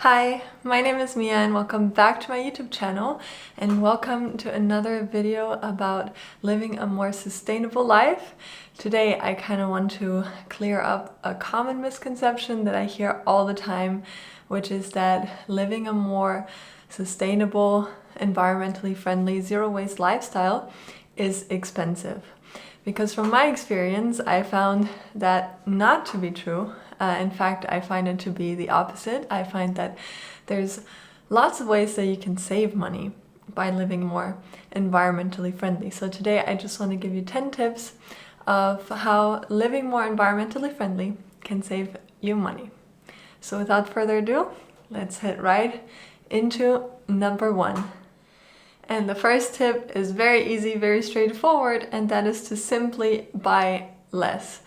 Hi, my name is Mia and welcome back to my YouTube channel and welcome to another video about living a more sustainable life. Today I kind of want to clear up a common misconception that I hear all the time, which is that living a more sustainable, environmentally friendly, zero-waste lifestyle is expensive. Because from my experience, I found that not to be true. In fact, I find it to be the opposite. I find that there's lots of ways that you can save money by living more environmentally friendly. So today I just want to give you 10 tips of how living more environmentally friendly can save you money. So without further ado, let's head right into number 1. And the first tip is very easy, very straightforward, and that is to simply buy less.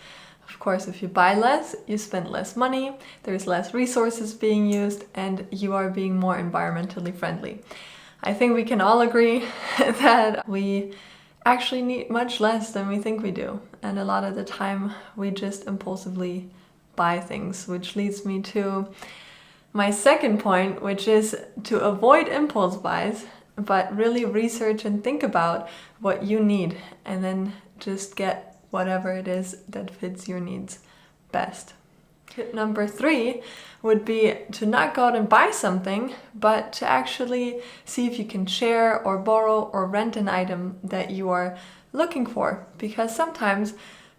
Of course, if you buy less, you spend less money, there's less resources being used, and you are being more environmentally friendly. I think we can all agree that we actually need much less than we think we do. And a lot of the time, we just impulsively buy things, which leads me to my second point, which is to avoid impulse buys, but really research and think about what you need and then just get whatever it is that fits your needs best. Tip number 3 would be to not go out and buy something, but to actually see if you can share or borrow or rent an item that you are looking for. Because sometimes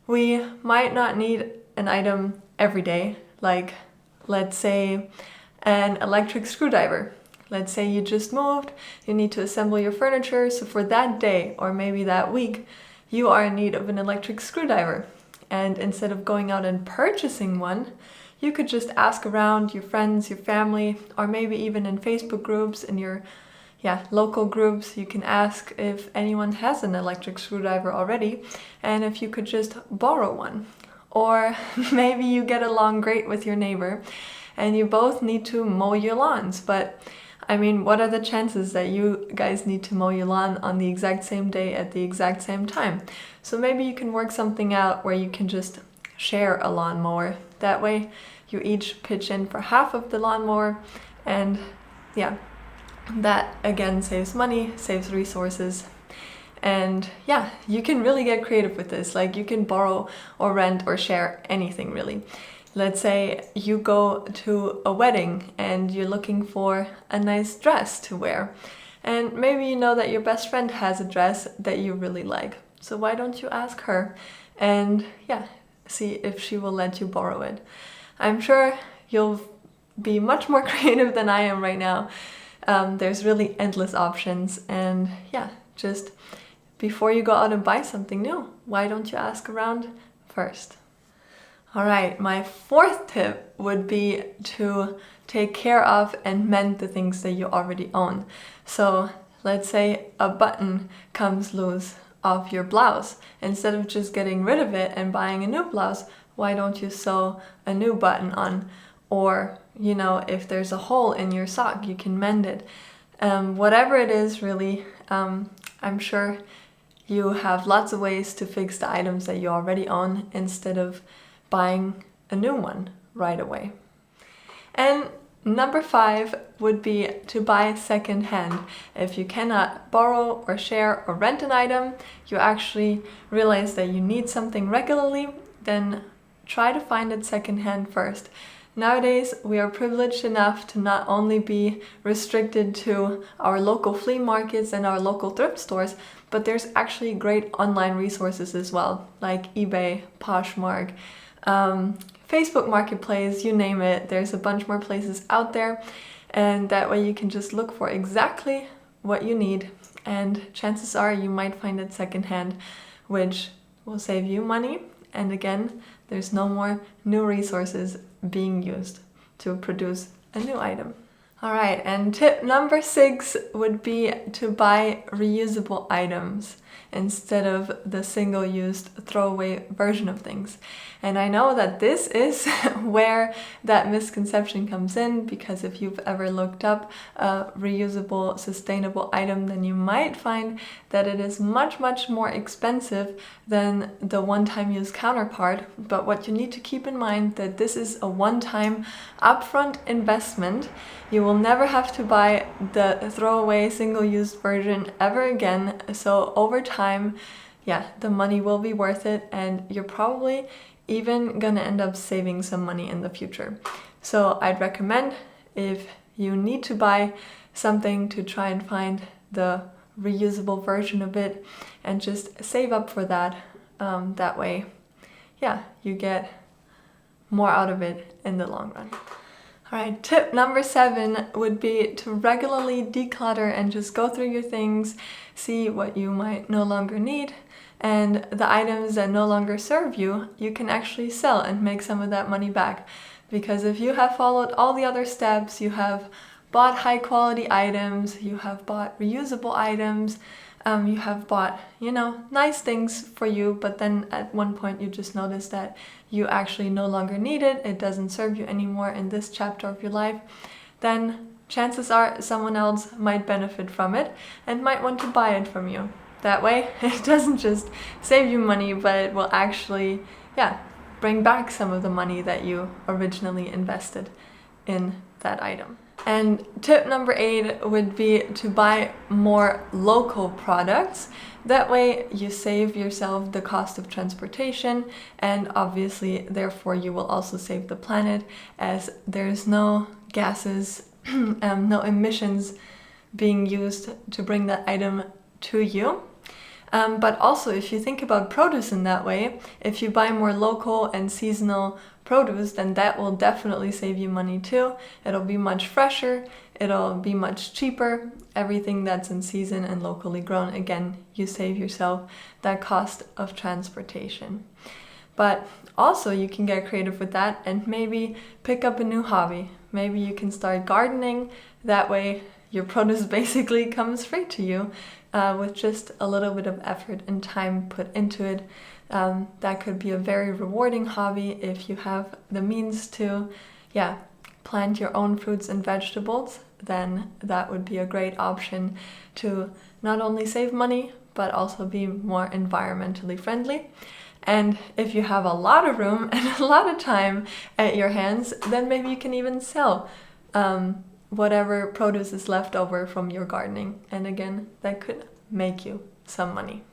we might not need an item every day, like let's say an electric screwdriver. Let's say you just moved, you need to assemble your furniture, so for that day or maybe that week, you are in need of an electric screwdriver. And instead of going out and purchasing one, you could just ask around your friends, your family, or maybe even in Facebook groups, in your local groups, you can ask if anyone has an electric screwdriver already and if you could just borrow one. Or maybe you get along great with your neighbor and you both need to mow your lawns, but I mean, what are the chances that you guys need to mow your lawn on the exact same day at the exact same time? So maybe you can work something out where you can just share a lawnmower. That way you each pitch in for half of the lawnmower, and that again saves money, saves resources. And you can really get creative with this. Like you can borrow or rent or share anything really. Let's say you go to a wedding and you're looking for a nice dress to wear. And maybe you know that your best friend has a dress that you really like. So why don't you ask her and see if she will let you borrow it. I'm sure you'll be much more creative than I am right now. There's really endless options, and just before you go out and buy something new, why don't you ask around first? All right, my 4th tip would be to take care of and mend the things that you already own. So let's say a button comes loose off your blouse. Instead of just getting rid of it and buying a new blouse, why don't you sew a new button on? Or, if there's a hole in your sock, you can mend it. Whatever it is, really, I'm sure you have lots of ways to fix the items that you already own instead of buying a new one right away. And number 5 would be to buy secondhand. If you cannot borrow or share or rent an item, you actually realize that you need something regularly, then try to find it secondhand first. Nowadays, we are privileged enough to not only be restricted to our local flea markets and our local thrift stores, but there's actually great online resources as well, like eBay, Poshmark, Facebook Marketplace, you name it. There's a bunch more places out there, and that way you can just look for exactly what you need, and chances are you might find it secondhand, which will save you money. And again, there's no more new resources being used to produce a new item. All right, and tip number 6 would be to buy reusable items. instead of the single-use throwaway version of things. And I know that this is where that misconception comes in, because if you've ever looked up a reusable, sustainable item, then you might find that it is much, much more expensive than the one-time use counterpart. But what you need to keep in mind that this is a one-time upfront investment. You will never have to buy the throwaway single-use version ever again. So over time, yeah, the money will be worth it, and you're probably even gonna end up saving some money in the future. So I'd recommend, if you need to buy something, to try and find the reusable version of it and just save up for that. That way, yeah, you get more out of it in the long run. All right, tip number 7 would be to regularly declutter and just go through your things, see what you might no longer need, and the items that no longer serve you, you can actually sell and make some of that money back. Because if you have followed all the other steps, you have bought high quality items, you have bought reusable items, you have bought, nice things for you, but then at one point you just notice that you actually no longer need it, it doesn't serve you anymore in this chapter of your life, then chances are someone else might benefit from it and might want to buy it from you. That way, it doesn't just save you money, but it will actually, bring back some of the money that you originally invested in that item. And tip number 8 would be to buy more local products. That way you save yourself the cost of transportation, and obviously therefore you will also save the planet, as there's no gases, no emissions being used to bring that item to you. But also, if you think about produce in that way, if you buy more local and seasonal produce, then that will definitely save you money too. It'll be much fresher, it'll be much cheaper. Everything that's in season and locally grown, again, you save yourself that cost of transportation. But also you can get creative with that and maybe pick up a new hobby. Maybe you can start gardening. That way your produce basically comes free to you, with just a little bit of effort and time put into it. That could be a very rewarding hobby if you have the means to, plant your own fruits and vegetables. Then that would be a great option to not only save money, but also be more environmentally friendly. And if you have a lot of room and a lot of time at your hands, then maybe you can even sell whatever produce is left over from your gardening. And again, that could make you some money.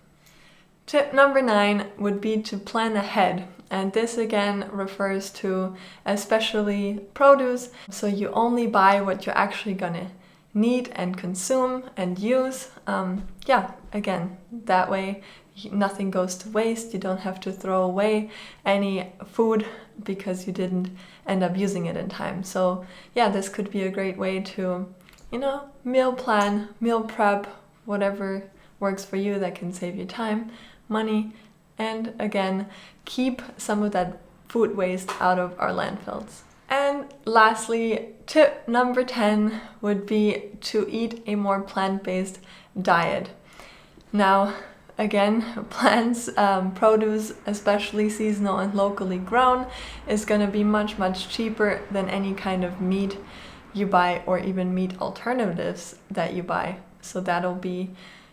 Tip number 9 would be to plan ahead. And this again refers to especially produce. So you only buy what you're actually gonna need and consume and use. Again, that way nothing goes to waste. You don't have to throw away any food because you didn't end up using it in time. So this could be a great way to, meal plan, meal prep, whatever works for you that can save you time, money, and again, keep some of that food waste out of our landfills. And lastly, tip number 10 would be to eat a more plant-based diet. Now, again, plants, produce, especially seasonal and locally grown, is going to be much, much cheaper than any kind of meat you buy or even meat alternatives that you buy. So that'll be,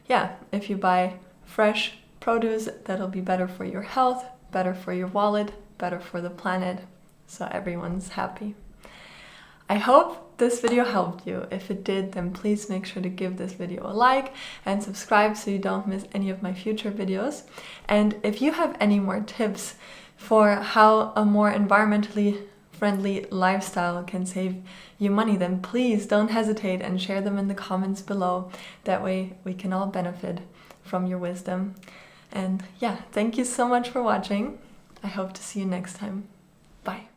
if you buy fresh produce, that'll be better for your health, better for your wallet, better for the planet, so everyone's happy. I hope this video helped you. If it did, then please make sure to give this video a like and subscribe so you don't miss any of my future videos. And if you have any more tips for how a more environmentally friendly lifestyle can save you money, then please don't hesitate and share them in the comments below. That way we can all benefit from your wisdom. And thank you so much for watching. I hope to see you next time. Bye.